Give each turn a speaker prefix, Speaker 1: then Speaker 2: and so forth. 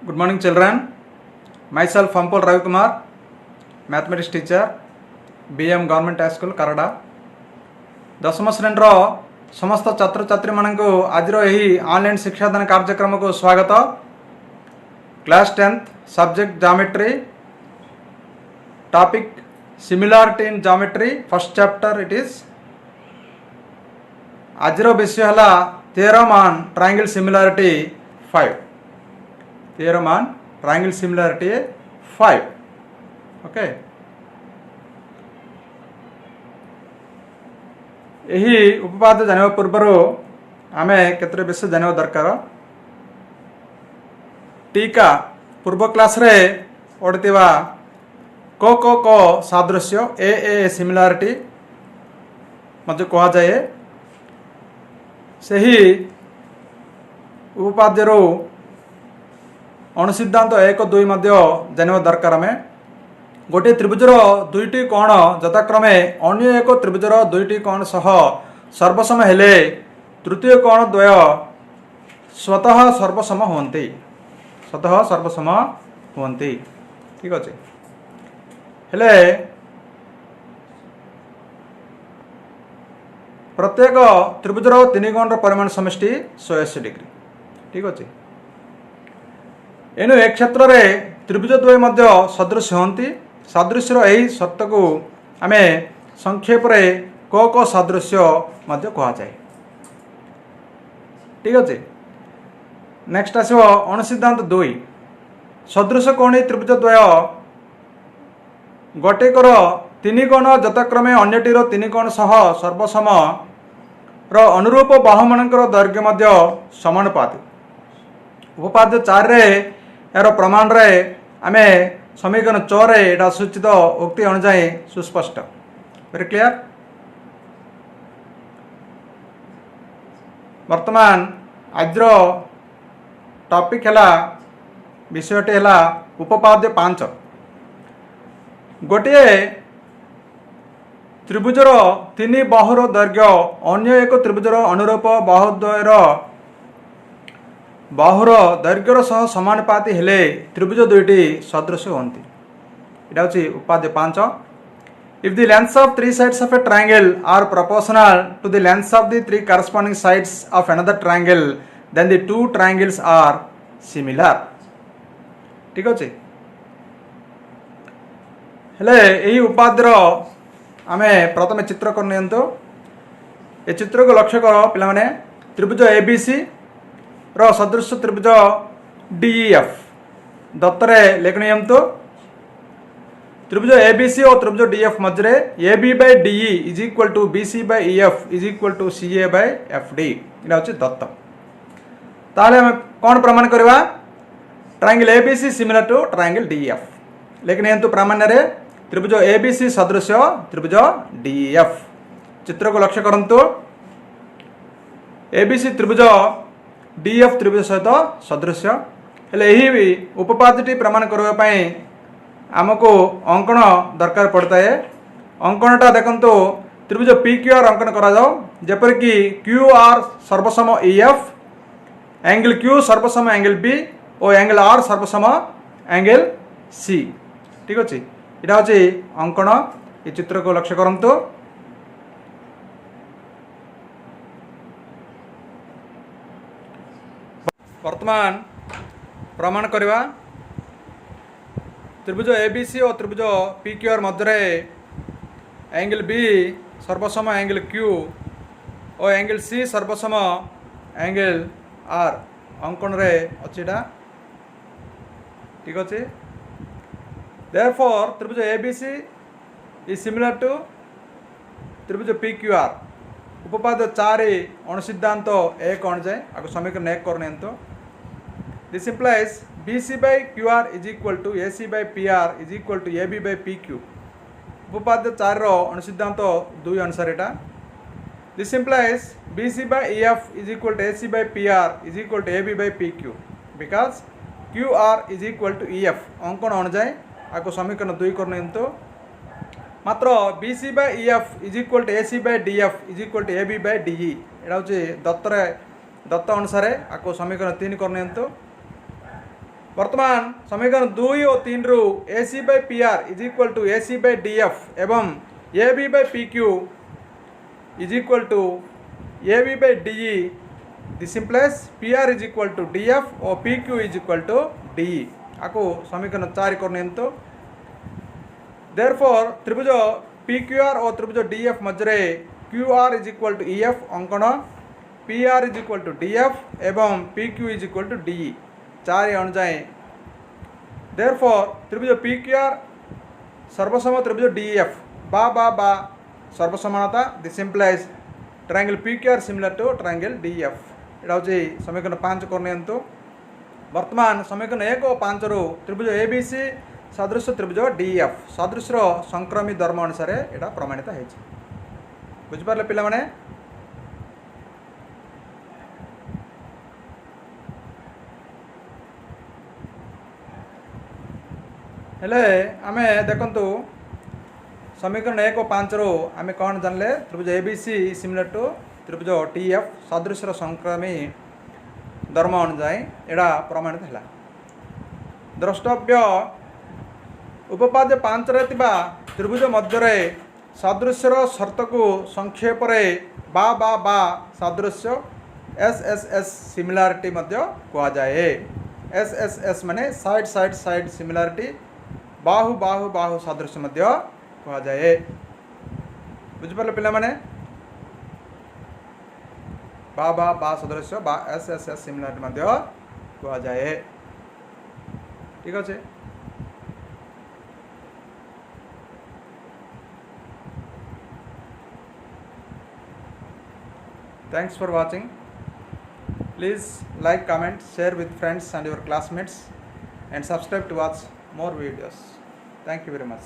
Speaker 1: Good morning children. Myself Ampol Ravi Kumar, mathematics teacher, BM Government High School, Karada. दशम श्रेणी समस्त छात्र छात्री मानक आज ऑनलाइन शिक्षादान कार्यक्रम को स्वागत। Class 10th subject geometry, topic similarity in geometry, first chapter it is. आज विषय है theorem on triangle similarity 5। theorem on triangle similarity 5। Okay, यही उपपाद्य जाना पूर्वर आम केतरे विषय जाना दरकार। टीका पूर्व क्लास रे पढ़िथिबा को सादृश्य ए सिमिलारिटी मध्य कहा जाए। सही उपपाद्यर अणुसिद्धांत 1 2 मध्य जाना दरकार। आम गोटे त्रिभुजर दुईटी कोण यथाक्रमे अन्य एक त्रिभुजर दुईटी कोण सह सर्वसम हेले तृतीय कोण द्वय स्वतः सर्वसम होती। ठीक अच्छे। हेले प्रत्येक त्रिभुजर तीन कोण परिमाण समष्टि 180 डिग्री। ठीक अच्छे। एनु एक क्षेत्र में त्रिभुज द्वय मध्य सदृश होती। सादृश्यर यही शर्त को आम संक्षेप को सादृश्य मध्य कह जाए। ठीक अच्छे। नेक्स्ट आसो अणुसिद्धांत 2। सदृश कोणी त्रिभुज द्वय गोटेकर तीन कोण यथाक्रमे अन्यटीर तीन कोण सह सर्वसम अनुरूप बाहु मानकर दैर्घ्य मध्य समानुपाती। उपपाद्य 4 रे यार प्रमाण रे आमे समीकरण 4 एटा सूचित उक्ति अनुजाई सुस्पष्ट। Very clear. वर्तमान आज टॉपिक है विषयटी है उपपाद्य 5। गोटे त्रिभुजर तीन बाहुर दैर्घ्य अन्य एक त्रिभुजर अनुरूप बाहुद्वयर बाहुर दैर्घ्यर सह समानुपाती हेले त्रिभुज दुईटी सदृश होती। इटा हूँ उपाद्य 5। If the lengths of 3 sides of a triangle are proportional to the lengths of the 3 corresponding sides of another triangle, then the two triangles are similar। ठीक अच्छे। हेले यही उपाद्यर आमे प्रथम चित्र कर नियंतु। ए चित्र को लक्ष्य कर पिलाने। त्रिभुज एबीसी रो सदृश त्रिभुज डीईएफ दत्तरे लेख नियंतु। त्रिभुज एबीसी और त्रिभुज डीएफ मध्य AB by DE is equal to BC by EF is equal to CA by FD. इटा हूँ दत्त। ताले हम कौन प्रमाण करवा? Triangle ABC similar to triangle DEF लेख नियंतु। प्रामाण्य रे त्रिभुज एबीसी सदृश त्रिभुज डीईएफ। चित्र को लक्ष्य करंतु। एबीसी त्रिभुज डीएफ त्रिभुज सहित सदृश। हेले यही उपपाद्यटी प्रमाण करने आमको अंकन दरकार पड़ता है। अंकनटा देखंतु त्रिभुज पीक्यूआर अंकन करा जाओ। जेपरिक क्यूआर सर्वसम ईएफ, एंगल क्यू सर्वसम एंगल बी और एंगल आर सर्वसम एंगल सी। ठीक अच्छे। इटा हूँ अंकन। ये चित्र को लक्ष्य करंतु। वर्तमान प्रमाण करवा। त्रिभुज एबीसी और त्रिभुज पीक्यूआर मध्य एंगल बी सर्वसम एंगल क्यू और एंगल सी सर्वसम एंगल आर अंकन रे अच्छीटा। ठीक अच्छे। देयरफॉर त्रिभुज एबीसी इज सिमिलर टू त्रिभुज पीक्यूआर। उपपाद्य 4 अणुसिद्धांत 1 अनुजाए आगे समीकरण 1 कर। This implies BC by QR is equal to AC by PR is equal to AB by PQ। उपपाद्य 4 अणुसिद्धांत 2 अनुसार एटा। This implies BC by EF is equal to AC by PR is equal to AB by PQ because QR is equal to EF। अंकन अनुजाए आगे समीकरण 2 कर। मात्र BC by EF is equal to AC by DF is equal to AB by DE। एटा हूँ दत्त अनुसार आपको समीकरण 3 कर। वर्तमान समीकरण 2 और 3 रु AC by PR is equal to AC by DF एवं AB by PQ is equal to AB by DE this implies PR is equal to DF और PQ is equal to DE आको समीकरण 4 करने तो देयरफॉर त्रिभुज PQR और त्रिभुज DF मध्य QR is equal to EF अंकन PR is equal to DF एवं PQ is equal to DE 4 अनुजाए देयरफॉर त्रिभुज PQR सर्वसम त्रिभुज DEF बा सर्वसमानता this implies triangle PQR similar to triangle DEF एटा होची समीकरण 5 करने तो वर्तमान समीकरण 1 और 5 रु त्रिभुज ABC सदृश त्रिभुज DEF सदृश संक्रमी धर्म अनुसार एटा प्रमाणित है बुझिपारे पिला माने हेले आमे देखंतु समीकरण 1 और 5 रु आमे कौन जानले त्रिभुज ABC सिमिलर टू त्रिभुज TF सदृश संक्रमी धर्म अनुजाई एड़ा प्रमाणित है द्रष्टव्य उपपाद्य 5 रे तिबा त्रिभुज मध्य सदृश्यर शर्त को संक्षेप बा सदृश्य SSS सिमिलारिटी मध्य कहा जाए SSS माने साइड साइड साइड सिमिलारिटी बाहु बाहु बाहु सदृश्य मध्य कहा जाए बुझिपारे पिला माने बा सदृश्य बा SSS सिमिलारिटी मध्य कहा जाए ठीक अच्छे Thanks for watching. Please like, comment, share with friends and your classmates and subscribe to watch more videos. Thank you very much.